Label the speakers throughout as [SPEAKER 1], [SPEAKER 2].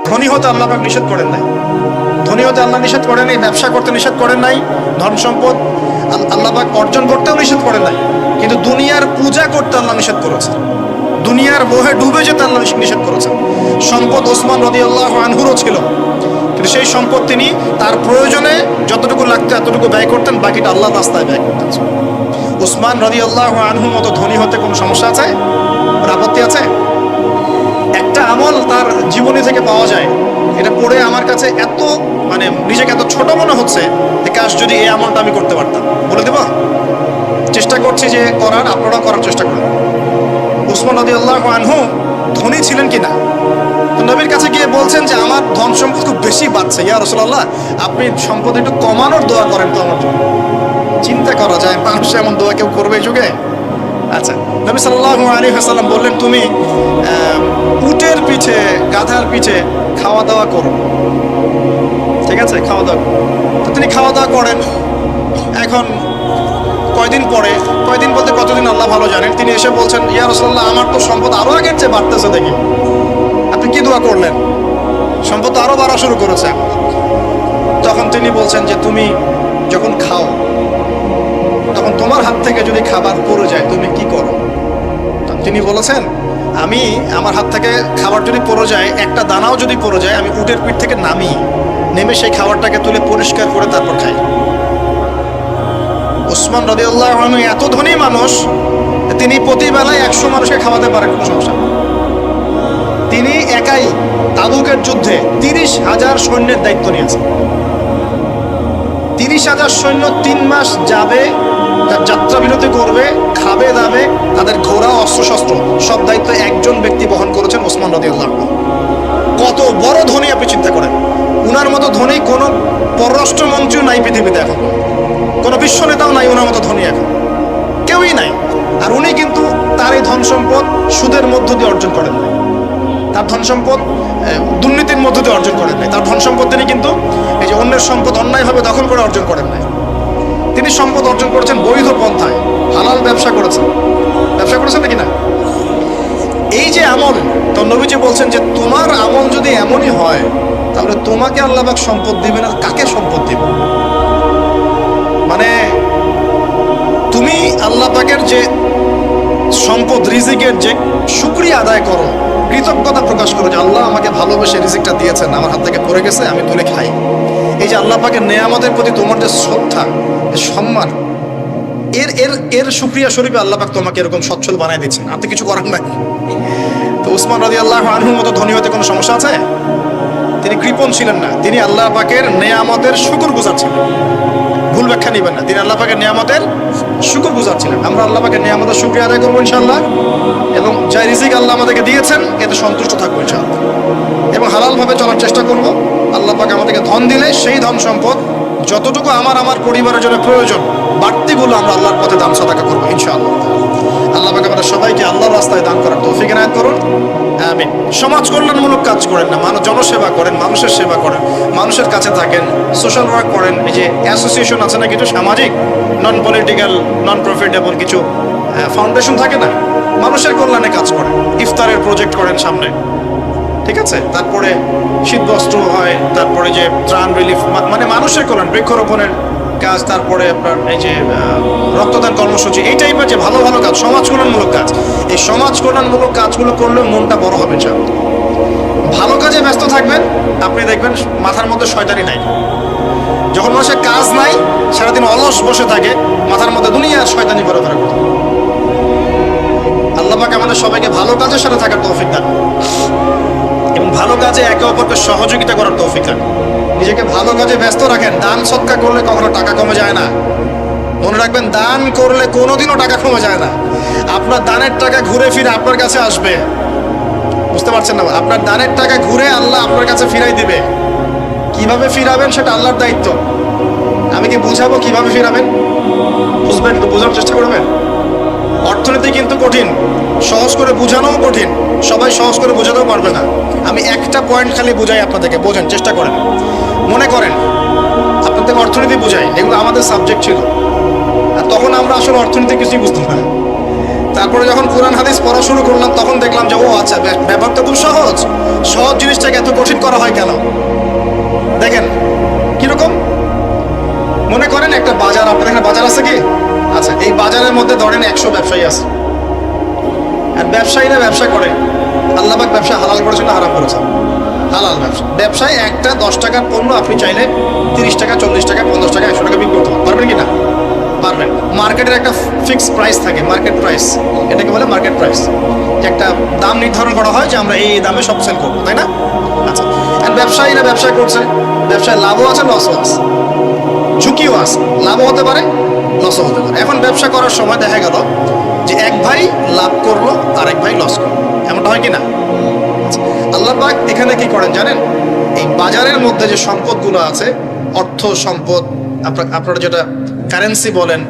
[SPEAKER 1] ধনী হতে আল্লাহ পাক নিষেধ করেন নাই, ধনী হতে আল্লাহ নিষেধ করেন নাই, ব্যবসা করতে নিষেধ করেন নাই, ধন সম্পদ আল্লাহ পাক অর্জন করতেও নিষেধ করেন নাই, কিন্তু দুনিয়ার পূজা করতে আল্লাহ নিষেধ করেছেন, দুনিয়ার মোহে ডুবে যেতে আল্লাহ নিষেধ করেছেন। সম্পদ ওসমান রাদিয়াল্লাহু আনহুরও ছিল, কিন্তু সেই সম্পদ তিনি তার প্রয়োজনে যতটুকু লাগতো এতটুকু ব্যয় করতেন, বাকিটা আল্লাহর রাস্তায় ব্যয় করতেন। ওসমান রাদিয়াল্লাহু আনহুর মতো ধনী হতে কোনো সমস্যা আছে? আপত্তি আছে? একটা আমল তার জীবনী থেকে পাওয়া যায়, এটা পড়ে আমার কাছে এত নিজেকে এত ছোট মনে হচ্ছে যে কাশ যদি এই আমলটা আমি করতে পারতাম। বলে দেব, চেষ্টা করছি যে করার, আপনারাও করার চেষ্টা করুন। ওসমান রাদিয়াল্লাহু আনহু ধনী ছিলেন কিনা? তো নবীর কাছে গিয়ে বলছেন যে আমার ধন সম্পদ খুব বেশি বাড়ছে, ইয়া রাসূলুল্লাহ আপনি সম্পদ একটু কমানোর দোয়া করেন তো আমার জন্য। চিন্তা করা যায় মানুষ এমন দোয়া কেউ করবে এই যুগে? আচ্ছা, নবী সাল্লাল্লাহু আলাইহি ওয়াসাল্লাম বললেন তুমি উটের পিঠে, গাধার পিঠে খাওয়া দাওয়া করো, ঠিক আছে, খাওয়া দাওয়া। তো তিনি খাওয়া দাওয়া করেন। এখন কয়দিন পরে, কয়দিন বলতে কতদিন আল্লাহ ভালো জানেন, তিনি এসে বলছেন ইয়া রাসূলুল্লাহ আমার তো সম্পদ আরো আগের চেয়ে বাড়তেছে, দেখি আপনি কি দোয়া করলেন, সম্পদ আরো বাড়া শুরু করেছে। তখন তিনি বলছেন যে তুমি যখন খাও তখন তোমার হাত থেকে যদি খাবার পড়ে যায় তুমি কি করো? তিনি বলেছেন আমি আমার হাত থেকে খাবার যদি পড়ে যায়, একটা দানাও যদি পড়ে যায়, আমি উটের পিঠ থেকে নেমে সেই খাবারটাকে তুলে পরিষ্কার করে তারপর খাই। ওসমান রাদিয়াল্লাহু আনহু এত ধনী মানুষ, তিনি প্রতিবেলায় 100 মানুষকে খাওয়াতে পারেন, কোনো সমস্যা। তিনি একাই তাবুকের যুদ্ধে 30,000 সৈন্যের দায়িত্ব নিয়েছেন। 30,000 সৈন্য 3 মাস যাবে, যাত্রা বিরতি করবে, খাবে দাবে, তাদের ঘোড়া অস্ত্রশস্ত্র সব দায়িত্ব একজন ব্যক্তি বহন করেছেন, ওসমান রাদিয়াল্লাহু আনহু। কত বড় ধনী আপনি চিন্তা করেন। উনার মতো ধনী কোনো পররাষ্ট্রমন্ত্রীও নাই পৃথিবীতে, এখন কোনো বিশ্ব নেতাও নাই ওনার মতো ধনী, এখন কেউই নাই। আর উনি কিন্তু তার এই ধন সম্পদ সুদের মধ্য দিয়ে অর্জন করেন নাই, তার ধন সম্পদ দুর্নীতির মধ্য দিয়ে অর্জন করেন নাই, তার ধন সম্পদ তিনি কিন্তু এই যে অন্যের সম্পদ অন্যায়ভাবে দখল করে অর্জন করেন নাই। তিনি সম্পদ অর্জন করেছেন বৈধ পন্থায়, হালাল ব্যবসা করেছেন। ব্যবসা করেছেন নাকি না? এই যে আমল, তো নবীজি বলছেন যে তোমার আমল যদি এমনই হয় তাহলে তোমাকে আল্লাহ পাক সম্পদ দিবেন, আর কাকে সম্পদ দিবেন? তুমি আল্লাহ পাকের যে সম্পদ রিজিকের যে শুকরিয়া আদায় করো, কৃতজ্ঞতা প্রকাশ করো যে আল্লাহ আমাকে ভালোবেসে রিজিকটা দিয়েছেন, আমার হাত থেকে পড়ে গেছে আমি তুলে খাই। এই যে আল্লাহ পাকের নেয়ামতের প্রতি তোমার যে শ্রদ্ধা, সম্মান, এর শুকরিয়া স্বরূপে আল্লাহ পাক তোমাকে এরকম সচ্ছল বানায় দিচ্ছেন, আর তো কিছু করার নাই। তো ওসমান রাদিয়াল্লাহু আনহুর মতো ধনী হতে কোনো সমস্যা আছে? তিনি কৃপণ ছিলেন না, তিনি আল্লাহ পাকের নেয়ামতের শুকরগুজার ছিলেন। ভুল ব্যাখ্যা নেবেন না, তিনি আল্লাহ পাকের নিয়ামতের শুকরগুজার ছিলেন। আমরা আল্লাহ পাকের নিয়ামতের শুকরিয়া আদায় করবো ইনশাআল্লাহ, এবং যে রিজিক আল্লাহ আমাদেরকে দিয়েছেন এতে সন্তুষ্ট থাকবো ইনশাআল্লাহ, এবং হালালভাবে চলার চেষ্টা করব। আল্লাহ পাক আমাদেরকে ধন দিলে সেই ধন সম্পদ যতটুকু আমার পরিবারের জন্য প্রয়োজন, বাড়তিগুলো আমরা আল্লাহর পথে দান সাদাকা করবো ইনশাআল্লাহ। আল্লাহ পাক আমাদের সবাইকে আল্লাহর রাস্তায় দান করার তৌফিক এনায়েত করুন, আমিন। সমাজ কল্যাণমূলক কাজ করেন না, জনসেবা করেন, মানুষের সেবা করেন, মানুষের কাছে থাকেন, সোশ্যাল ওয়ার্ক করেন। এই যে অ্যাসোসিয়েশন আছে না কিছু সামাজিক, নন পলিটিক্যাল, নন প্রফিটেবল কিছু ফাউন্ডেশন থাকে না, মানুষের কল্যাণে কাজ করেন, ইফতারের প্রজেক্ট করেন সামনে, ঠিক আছে। তারপরে শীতবস্ত্র হয়, তারপরে যে ত্রাণ রিলিফ, মানুষের কল্যাণ, বৃক্ষরোপণের কাজ, তারপরে আপনার এই যে রক্তদান কর্মসূচি, এই টাইপের যে ভালো ভালো কাজ, সমাজ কল্যাণমূলক কাজ, এই সমাজ কল্যাণমূলক কাজগুলো করলে মনটা বড় হবে। ভালো কাজে ব্যস্ত থাকবেন, আপনি দেখবেন মাথার মধ্যে শয়তানি নাই। যখন মানুষের কাজ নাই, সারাদিন অলস বসে থাকে, মাথার মধ্যে দুনিয়ার শয়তানি ঘোরাফেরা করতে। আল্লাহ পাক আমাদের সবাইকে ভালো কাজের সাথে থাকার তৌফিক দান, এবং ভালো কাজে একে অপরকে সহযোগিতা করার তৌফিক দান। নিজেকে ভালো কাজে ব্যস্ত রাখেন। দান সৎকার করলে কখনো টাকা কমে যায় না, মনে রাখবেন। দান করলে কোনোদিনও টাকা কমে যায় না। আপনার দানের টাকা ঘুরে ফিরে আপনার কাছে আসবে, বুঝতে পারছেন না? আপনার দানের টাকা ঘুরে আল্লাহ আপনার কাছে ফিরাই দিবে। কিভাবে ফিরাবেন সেটা আল্লাহর দায়িত্ব। আমি কি বুঝাবো কিভাবে ফিরাবেন? বুঝবেন, একটু বোঝার চেষ্টা করবেন। অর্থনীতি কিন্তু কঠিন, সহজ করে বোঝানোও কঠিন, সবাই সহজ করে বোঝাতেও পারবে না। আমি একটা পয়েন্ট খালি বুঝাই আপনাদেরকে, বোঝেন, চেষ্টা করেন। মনে করেন আপনাদেরকে অর্থনীতি বুঝাই, এগুলো আমাদের সাবজেক্ট ছিল, আর তখন আমরা আসলে অর্থনীতি কিছুই বুঝতাম না। তারপরে যখন কোরআন হাদিস পড়া শুরু করলাম তখন দেখলাম যে ও আচ্ছা, ব্যাপার তো খুব সহজ। সহজ জিনিসটাকে এত কঠিন করা হয় কেন? দেখেন কিরকম, মনে করেন একটা বাজার, আপনাদের এখানে বাজার আছে কি? আচ্ছা, এই বাজারের মধ্যে ধরেন 100 ব্যবসায়ী আছে, আর ব্যবসায়ীরা ব্যবসা করে। আল্লাহ পাক ব্যবসা হালাল করেছেন না হারাম করেছেন? হালাল ব্যবসা। ব্যবসায় একটা 10 টাকার পণ্য আপনি চাইলে 30 টাকা, 40 টাকা, 50 টাকা, 100 টাকা বিক্রি করতে পারবেন কি না? পারবেন। মার্কেটের একটা ফিক্সড প্রাইস থাকে, মার্কেট প্রাইস, এটাকে বলে মার্কেট প্রাইস। একটা দাম নির্ধারণ করা হয় যে আমরা এই দামে সব সেল করবো, তাই না? আচ্ছা, আর ব্যবসায়ীরা ব্যবসা করছে, ব্যবসায় লাভও আছে, লসও আছে, ঝুঁকিও আছে, লাভও হতে পারে, লসও হতে পারে। এখন ব্যবসা করার সময় দেখা গেল যে এক ভাই লাভ করলো, আরেক ভাই লস করলো, এমনটা হয় কি না? আল্লাহ পাক এখানে কি করেন জানেন? এই বাজারের মধ্যে যে সম্পদগুলো আছে, অর্থ সম্পদ, আপনারা যেটা কারেন্সি বলেন,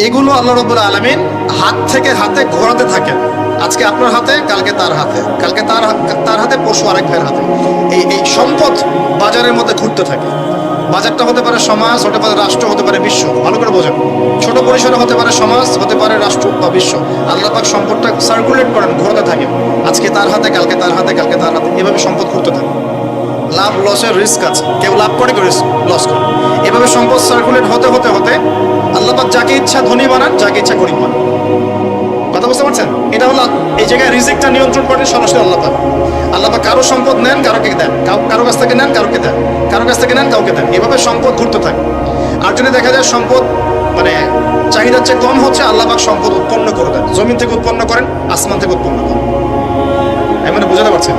[SPEAKER 1] এগুলো আল্লাহ রাব্বুল আলামিন হাত থেকে হাতে ঘোরাতে থাকেন। আজকে আপনার হাতে, কালকে তার হাতে, কালকে তার হাতে, পরশু আরেক ভাইয়ের হাতে। এই সম্পদ বাজারের মধ্যে ঘুরতে থাকে। বাজারটা হতে পারে সমাজ, হতে পারে রাষ্ট্র, হতে পারে বিশ্ব। ভালো করে বোঝেন, ছোট পরিসরে হতে পারে সমাজ, হতে পারে রাষ্ট্র বা বিশ্ব। আল্লাহ পাক সম্পদটা সার্কুলেট করেন, ঘোরাতে থাকে। আজকে তার হাতে, কালকে তার হাতে, কালকে তার হাতে, এভাবে সম্পদ ঘুরতে থাকে। লাভ লসের রিস্ক আছে, কেউ লাভ করে, কেউ লস করে। এভাবে সম্পদ সার্কুলেট হতে হতে হতে আল্লাহ পাক যাকে ইচ্ছা ধনী বানান, যাকে ইচ্ছা গরিব বানান। কথা বুঝতে পারছেন? এটা হলো এই জায়গায় রিজিকটা নিয়ন্ত্রণ করেন সরাসরি আল্লাহ পাক। আল্লাহ পাক কারো সম্পদ নেন, কারোকে দেন, কারো কাছ থেকে নেন, কারোকে দেন, কারো কাছ থেকে নেন, কাউকে দেন। এভাবে সম্পদ ঘুরতে থাকে। আর যদি দেখা যায় সম্পদ মানে চাহিদার চেয়ে কম হচ্ছে, আল্লাহ পাক সম্পদ উৎপন্ন করে দেন। জমিন থেকে উৎপন্ন করেন, আসমান থেকে উৎপন্ন করেন। আমি মানে বোঝাতে পারছেন?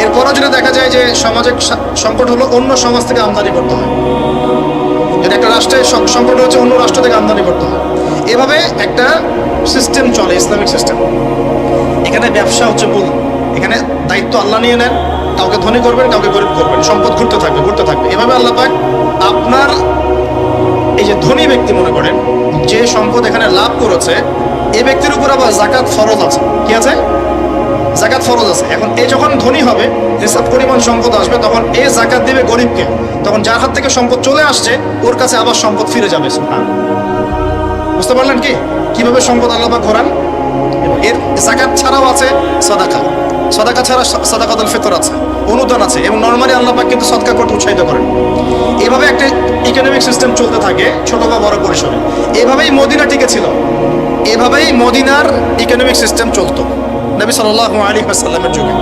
[SPEAKER 1] এরপরও যদি দেখা যায় যে সমাজে সংকট হলো, অন্য সমাজ থেকে আমদানি করতে হয়। যদি একটা রাষ্ট্রের সংকট হচ্ছে, অন্য রাষ্ট্র থেকে আমদানি করতে হয়। এভাবে একটা সিস্টেম চলে, ইসলামিক সিস্টেম। এখানে ব্যবসা হচ্ছে মূল। এখানে দায়িত্ব আল্লাহ নিয়ে নেন, কাউকে ধনী করবেন, কাউকে গরিব করবেন। সম্পদ ঘুরতে থাকবে, ঘুরতে থাকবে। এভাবে আল্লাহ পাক আপনার এই যে ধনী ব্যক্তি, মনে করেন যে সম্পদ এখানে লাভ করেছে, এই ব্যক্তির উপর আবার যাকাত ফরজ আছে। কি আছে? যাকাত ফরজ আছে। এখন এই যখন ধনী হবে, হিসাব পরিমাণ সম্পদ আসবে, তখন এই যাকাত দিবে গরিবকে। তখন যার হাত থেকে সম্পদ চলে আসছে, ওর কাছে আবার সম্পদ ফিরে যাবে। বুঝতে পারলেন কি কিভাবে সম্পদ আল্লাহ পাক ঘোরান? এর যাকাত ছাড়াও আছে সাদাকা। সাদাকা ছাড়া সাদাকাতুল ফিতর আছে, অনুদান আছে, এবং নরমালি আল্লাহ পাক কিন্তু সদকা করতে উৎসাহিত করেন। এভাবে একটা ইকোনমিক সিস্টেম চলতে থাকে, ছোট বা বড় পরিসরে। এভাবেই মদিনা টিকে ছিল, এভাবেই মদিনার ইকোনমিক সিস্টেম চলতো নবী সাল্লাল্লাহু আলাইহি ওয়াসাল্লামের যুগে।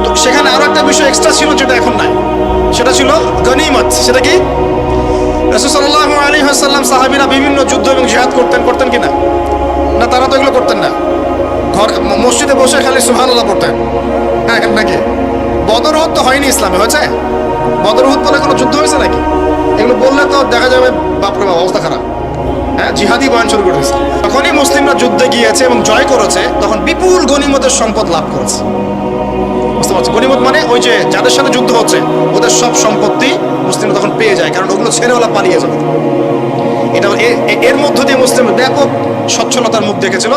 [SPEAKER 1] তো সেখানে আরো একটা বিষয় এক্সট্রা ছিল, যেটা এখন নাই। সেটা ছিল গনিমত। সেটা কি? রাসূল সাল্লাল্লাহু আলাইহি ওয়াসাল্লাম সাহাবীরা বিভিন্ন যুদ্ধ এবং জিহাদ করতেন কিনা? না, তারা তো এগুলো করতেন না। ঘর মসজিদে বসে খালি সুবহানাল্লাহ পড়তেন। হ্যাঁ নাকি? বদর উহুদ তো হয়নি ইসলামে, হয়েছে? বদর উহুদ বলে কোনো যুদ্ধ হয়েছে নাকি? এগুলো বললে তো দেখা যাবে বাপরে বাপ, অবস্থা খারাপ। হ্যাঁ, জিহাদি বয়ান শুরু করে দিয়েছে। তখনই মুসলিমরা যুদ্ধে গিয়েছে এবং জয় করেছে, তখন বিপুল গনিমতের সম্পদ লাভ করেছে। বুঝতে পারছি? গনিমত মানে ওই যে যাদের সাথে যুদ্ধ হচ্ছে, ওদের সব সম্পত্তি মুসলিমরা তখন পেয়ে যায়, কারণ ওগুলো ছেড়ে ওরা পালিয়ে যাবে। এটা এর মধ্য দিয়ে মুসলিম ব্যাপক সচ্ছলতার মুখ দেখেছিল।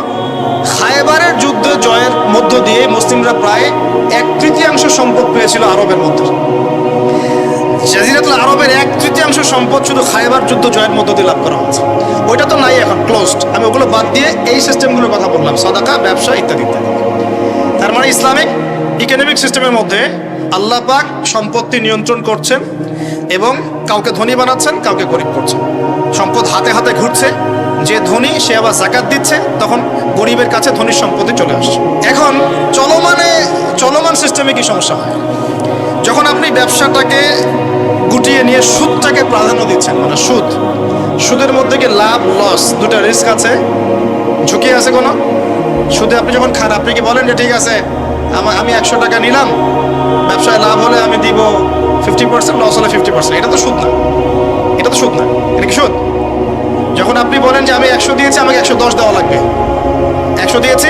[SPEAKER 1] খায়বারের যুদ্ধ জয়ের মধ্য দিয়ে মুসলিমরা প্রায় 1/3 সম্পদ পেয়েছিল আরবের মধ্যে। জাজিরাতুল আরবের 1/3 সম্পদ শুধু খায়বার যুদ্ধ জয়ের মধ্য দিয়ে লাভ করা হচ্ছে। ওইটা তো নাই, এখন ক্লোজড। আমি ওগুলো বাদ দিয়ে এই সিস্টেমগুলোর কথা বললাম, সাদাকা, ব্যবসা ইত্যাদি ইত্যাদি। তার মানে ইসলামিক ইকোনমিক সিস্টেমের মধ্যে আল্লাহ পাক সম্পত্তি নিয়ন্ত্রণ করছেন এবং কাউকে ধনী বানাচ্ছেন, কাউকে গরিব করছেন। সম্পদ হাতে হাতে ঘুরছে। যে ধনী সে আবার যাকাত দিচ্ছে, তখন গরিবের কাছে ধনীর সম্পত্তি চলে আসছে। এখন চলমান সিস্টেমে কি সমস্যা হয়? যখন আপনি ব্যবসাটাকে গুটিয়ে নিয়ে সুদটাকে প্রাধান্য দিচ্ছেন, মানে সুদের মধ্যে কি লাভ লস দুটা রিস্ক আছে, ঝুঁকি আছে কোনো? সুদে আপনি যখন খান, আপনি কি বলেন যে ঠিক আছে আমি 100 টাকা নিলাম, ব্যবসায় লাভ হলে আমি দিব 50%, লস হলে 50%? এটা তো সুদ না, এটা তো সুদ না। এটা কি সুদ? যখন আপনি বলেন যে আমি 100 দিয়েছি, আমাকে 110 দেওয়া লাগবে, 100 দিয়েছি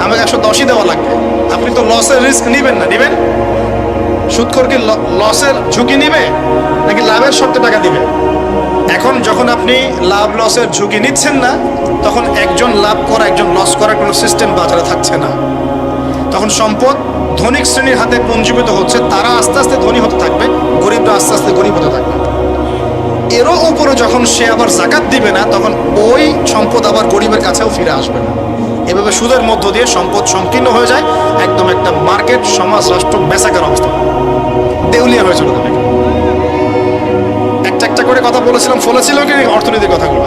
[SPEAKER 1] আমাকে 110ই দেওয়া লাগবে, আপনি তো লসের রিস্ক নিবেন না? নিবেন? সুদখোর কি লসের ঝুঁকি নিবে নাকি লাভের শর্তে টাকা দিবে? এখন যখন আপনি লাভ লসের ঝুঁকি নিচ্ছেন না, তখন একজন লাভ করা একজন লস করার কোনো সিস্টেম বাজারে থাকছে না। তখন সম্পদ ধনিক শ্রেণীর হাতে পুঞ্জীভূত হচ্ছে, তারা আস্তে আস্তে ধনী হতে থাকবে, গরিবরা আস্তে আস্তে গরিব হতে থাকবে। এরও উপরে যখন সে আবার জাকাত দিবে না, তখন ওই সম্পদ আবার গরিবের কাছেও ফিরে আসবে না। এভাবে সুদের মধ্য দিয়ে সম্পদ সংকীর্ণ হয়ে যায়, একদম একটা মার্কেট, সমাজ, রাষ্ট্র বেচাকের অবস্থা, দেউলিয়া হয়ে চলে যাবে। একটা একটা করে কথা বলেছিলাম, ফলেছিল কি অর্থনীতির কথাগুলো?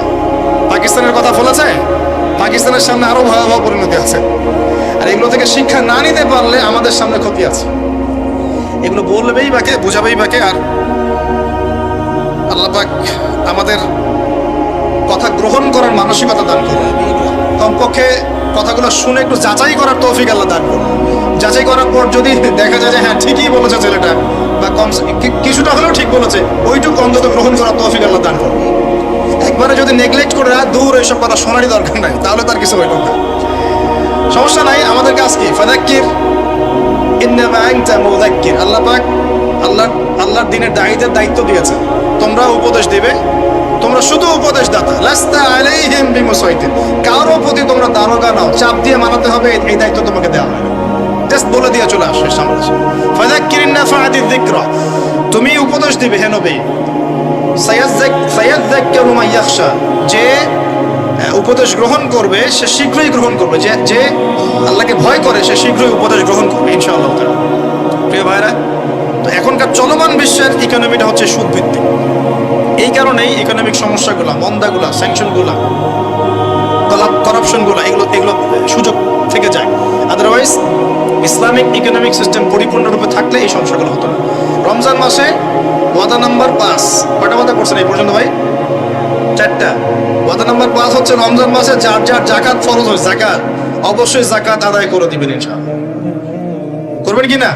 [SPEAKER 1] পাকিস্তানের কথা ফলেছে? পাকিস্তানের সামনে আরো ভয়াবহ পরিণতি আছে। আর এগুলো থেকে শিক্ষা না নিতে পারলে আমাদের সামনে ক্ষতি আছে। এগুলো বলবেই বাকে, বুঝাবেই বাকে। আর আল্লাহ পাক আমাদের কথা গ্রহণ করার মানসিকতা দান করুন। কমপক্ষে কথাগুলো শুনে একটু যাচাই করার তৌফিক আল্লাহ দান করুন। যাচাই করার পর যদি দেখা যায় যে হ্যাঁ ঠিকই বলেছে ছেলেটা, বা কম কিছুটা হলেও ঠিক বলেছে, ওইটুকু অন্তত গ্রহণ করার তৌফিক আল্লাহ দান করুন। একবারে যদি নেগলেক্ট করে দূর এইসব কথা শোনারই দরকার নাই, তাহলে তার কিছু হইল না। সমস্যা নাই, আমাদের কাজ কি? ফাযাক্কির ইন্নামা আনতা মুযাক্কির। আল্লাহ পাক আল্লাহর দ্বীনের দায়ীদের দায়িত্ব দিয়েছে, তোমরা উপদেশ দিবে, তোমরা শুধু উপদেশদাতা। লাস্তা আলাইহিম বিমুসাইতির, কারো প্রতি তোমরা দারোগা নাও, চাপ দিয়ে মানাতে হবে, এই দায়িত্ব তোমাকে দেওয়া হয়। জাস্ট বলে দিয়ে চলে আসে সামনে। ফাযাক্কির ইন্নাফাআতিয যিকরা, তুমি উপদেশ দিবে হে নবী। সায়াযাক্কারু মান ইয়াখশা, যে উপদেশ গ্রহণ করবে সে শীঘ্রই গ্রহণ করবে, যে আল্লাহকে ভয় করে সে শীঘ্রই উপদেশ গ্রহণ করবে ইনশাআল্লাহ তাআলা। প্রিয় ভাইরা, তো এখনকার চলমান বিশ্বের ইকোনমিটা হচ্ছে সুদ ভিত্তিক। এই কারণেই ইকোনমিক সমস্যাগুলো, মন্দাগুলো, স্যাংশনগুলো, করাপশনগুলো, এগুলো সুযোগ থেকে যায়। আদারওয়াইজ ইসলামিক ইকোনমিক সিস্টেম পরিপূর্ণরূপে থাকলে এই সমস্যাগুলো হতো না। রমজান মাসে ওয়াদা নাম্বার 5, কয়টা ওয়াদা করছেন এই পর্যন্ত ভাই? 4টা। ওয়াদা নাম্বার 5 হচ্ছে রমজান মাসে যার যার জাকাত ফরজ হয়, জাকাত অবশ্যই জাকাত আদায় করে দিবেন ইনশাআল্লাহ। করবেন কি না?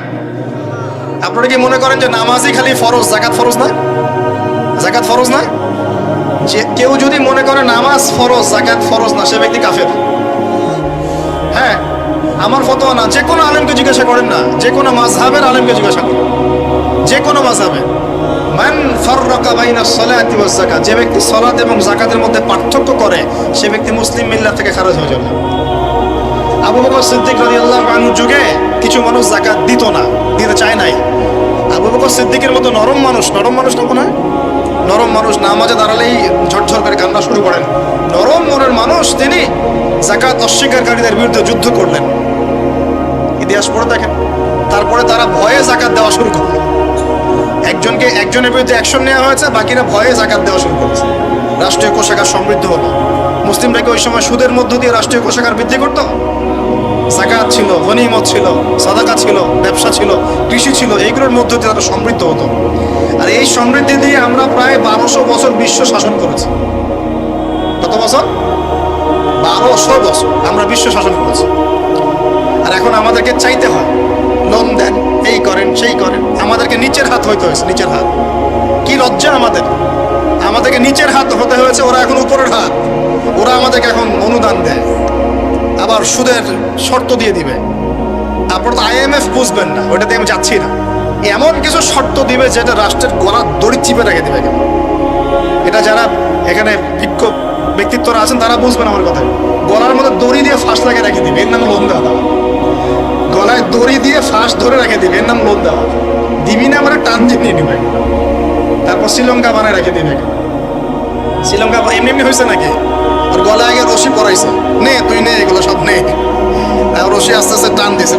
[SPEAKER 1] আপনারা কি মনে করেন যে নামাজই খালি ফরজ, জাকাত ফরজ না? জাকাত ফরজ না? যে কেউ যদি মনে করে নামাজ ফরজ, জাকাত ফরজ না, সে ব্যক্তি কাফের। হ্যাঁ, আমার ফতোয়া না, যে কোনো আলেমকে জিজ্ঞাসা করেন না, যে কোনো মাযহাবের আলেমকে জিজ্ঞাসা করেন, যে কোনো মাযহাবে। মান ফাররাকা বাইনা সলাতি ওয়াজ যাকাত, যে ব্যক্তি সালাত এবং যাকাতের মধ্যে পার্থক্য করে, সে ব্যক্তি মুসলিম মিল্লাত থেকে খারিজ হয়ে যাবে। আবু বকর সিদ্দিক রাদিয়াল্লাহু আনহুর যুগে কিছু মানুষ যাকাত দিত না, দিতে চায় নাই। আবু বকর সিদ্দিকের মতো নরম মানুষ না মনে হয়, নরম মানুষ নামাজে দাঁড়ালেই ঝরঝর করে কান্না শুরু করেন, নরম মনের মানুষ, তিনি যাকাত অস্বীকারীদের বিরুদ্ধে যুদ্ধ করলেন। ইতিহাস পড়ে দেখেন। তারপরে তারা ভয়ে যাকাত দেওয়া শুরু করলো। একজনের বিরুদ্ধে অ্যাকশন নেওয়া হয়েছে, বাকিরা ভয়ে যাকাত দেওয়া শুরু করেছে। রাষ্ট্রীয় কোষাগার সমৃদ্ধ হলো। মুসলিমরা কি ওই সময় সুদের মধ্য দিয়ে রাষ্ট্রীয় কোষাগার বৃদ্ধি করত? যাকাত ছিল, গনিমত ছিল, সাদাকা ছিল, ব্যবসা ছিল, কৃষি ছিল, এইগুলোর মধ্য দিয়ে তারা সমৃদ্ধ হতো। আর এই সমৃদ্ধি দিয়ে আমরা প্রায় 1200 বছর বিশ্ব শাসন করেছি। কত বছর? 1200 বছর আমরা বিশ্ব শাসন করেছি। আর এখন আমাদেরকে চাইতে হয়, লোন দেন, এই করেন, সেই করেন। আমাদেরকে নিচের হাত হইতে হয়েছে, নিচের হাত। কি লজ্জা আমাদেরকে নিচের হাত হতে হয়েছে, ওরা এখন উপরের হাত। ওরা আমাদেরকে এখন অনুদান দেয়, আবার সুদের শর্ত দিয়ে দিবে। আপনার তো IMF বুঝবেন না, ওইটাতে আমি যাচ্ছি না। এমন কিছু শর্ত দিবে যেটা রাষ্ট্রের গলার দড়ি চিপে রেখে দিবে। এটা যারা এখানে বিক্ষোভ ব্যক্তিত্বরা আছেন তারা বুঝবেন আমার কথা। গলার মধ্যে দড়ি দিয়ে ফাঁস লাগিয়ে রেখে দিবে, এর নাম লোন দেওয়া। গলায় দড়ি দিয়ে ফাঁস ধরে রেখে দিবে, এর নাম লোন দেওয়া। দিবি না মানে টান দিয়ে নিয়ে নিবে। তারপর শ্রীলঙ্কা বানায় রেখে দিবে। শ্রীলঙ্কা এমনি হয়েছে নাকি? ওর গলায় আগে রশি পরাইছে, নে তুই নে, এগুলো সব নে। রশি আস্তে আস্তে টান দিছে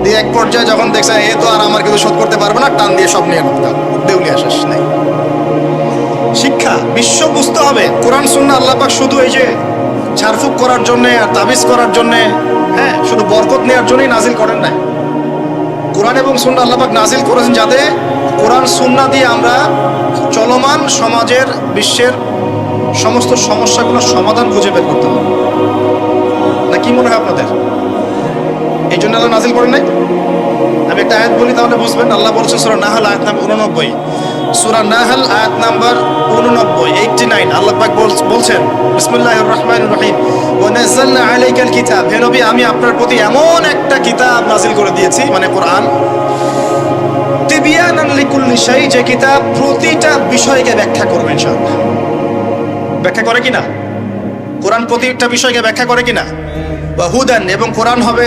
[SPEAKER 1] দিয়ে এক পর্যায়ে যখন দেখছে এ তো আর আমার কিছু শোধ করতে পারবে না, টান দিয়ে সব নিয়ে দেউলিয়া শেষ নাই। শিক্ষা, বিশ্ব বুঝতে হবে কোরআন সুন্নাহ আল্লাহ পাক শুধু এই যে ঝাড়ফুঁক করার জন্যে আর তাবিজ করার জন্যে, হ্যাঁ, শুধু বরকত নেওয়ার জন্যই নাজিল করেন নাই। কোরআন এবং সুন্নাহ আল্লাহ পাক নাজিল করেছেন যাতে কোরআন সুন্নাহ দিয়ে আমরা চলমান সমাজের, বিশ্বের সমস্ত সমস্যাগুলোর সমাধান খুঁজে বের করতে হবে। না কি মনে হয় আপনাদের? এই জন্য আল্লাহ নাজিল করেন নাই? আমি একটা আয়াত বলি তাহলে বুঝবেন। আল্লাহ বলছেন সূরা নাহল আয়াত নাম্বার 89, সূরা নাহল আয়াত নাম্বার 89 আল্লাহ পাক বলছেন বিসমিল্লাহির রহমানির রহিম, ওয়া নাযালনা আলাইকাল কিতাব, হে নবী আমি আপনার প্রতি এমন একটা কিতাব নাজিল করে দিয়েছি, মানে কোরআন, তিবিয়ানান লিকুল্লি শাই, যে কিতাব প্রতিটা বিষয়কে ব্যাখ্যা করবে ইনশাআল্লাহ। ব্যাখ্যা করে কিনা? কোরআন প্রতিটা বিষয়কে ব্যাখ্যা করে কিনা? ওয়া হুদান, এবং কোরআন হবে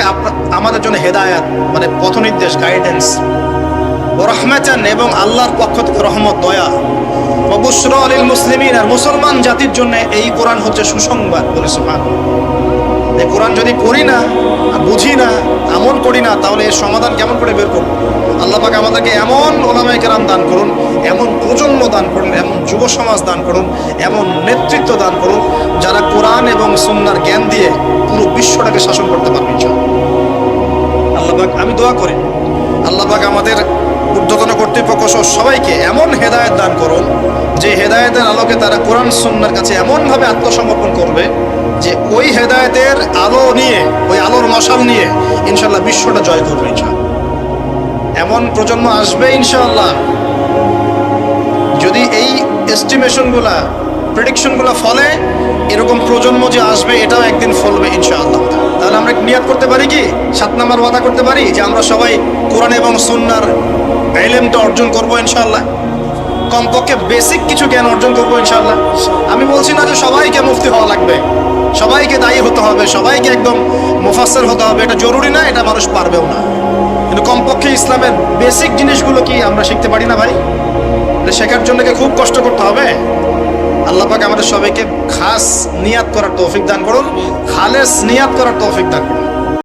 [SPEAKER 1] আমাদের জন্য হেদায়েত, মানে পথ নির্দেশ, গাইডেন্স। ওয়া রাহমাতান, এবং আল্লাহর পক্ষ থেকে রহমত, দয়া। ওয়া বুশরা লিল মুসলিমিন, আর মুসলমান জাতির জন্য এই কোরআন হচ্ছে সুসংবাদ। বলে সুবহানাল্লাহ। এই কোরআন যদি পড়ি না, বুঝি না, আমল করি না, তাহলে এর সমাধান কেমন করে বের করব? আল্লাহ পাক আমাদেরকে এমন ওলামায়ে কেরাম দান করুন, এমন প্রজন্ম দান করুন, এমন যুব সমাজ দান করুন, এমন নেতৃত্ব দান করুন, যারা কোরআন এবং সুন্নাহর জ্ঞান দিয়ে পুরো বিশ্বটাকে শাসন করতে পারবে ইনশাআল্লাহ। আল্লাহ পাক, আমি দোয়া করি আল্লাহ পাক আমাদের ঊর্ধ্বতন কর্তৃপক্ষ সহ সবাইকে এমন হেদায়েত দান করুন, যে হেদায়েতের আলোকে তারা কোরআন সুন্নাহর কাছে এমনভাবে আত্মসমর্পণ করবে যে ওই হেদায়েতের আলো নিয়ে, ওই আলোর মশাল নিয়ে ইনশাআল্লাহ বিশ্বটা জয় করবে ইনশাআল্লাহ। এমন প্রজন্ম আসবে ইনশাআল্লাহ, যদি এই এস্টিমেশনগুলা, প্রেডিকশনগুলো ফলে, এরকম প্রজন্ম যে আসবে এটাও একদিন ফলবে ইনশাআল্লাহ। তাহলে আমরা নিয়াত করতে পারি কি, 7 নাম্বার ওয়াদা করতে পারি যে আমরা সবাই কোরআন এবং সুন্নাহর ইলমটা অর্জন করবো ইনশাআল্লাহ। কমপক্ষে বেসিক কিছু জ্ঞান অর্জন করবো ইনশাআল্লাহ। আমি বলছি না যে সবাইকে মুফতি হওয়া লাগবে, সবাইকে দায়ী হতে হবে, সবাইকে একদম মুফাসসির হতে হবে, এটা জরুরি না, এটা মানুষ পারবেও না। কিন্তু কমপক্ষে ইসলামের বেসিক জিনিসগুলো কি আমরা শিখতে পারি না ভাই? এটা শেখার জন্য কি খুব কষ্ট করতে হবে? আল্লাহ পাক আমাদের সবাইকে খাস নিয়াত করার তৌফিক দান করুন, খালেস নিয়াত করার তৌফিক দান করুন।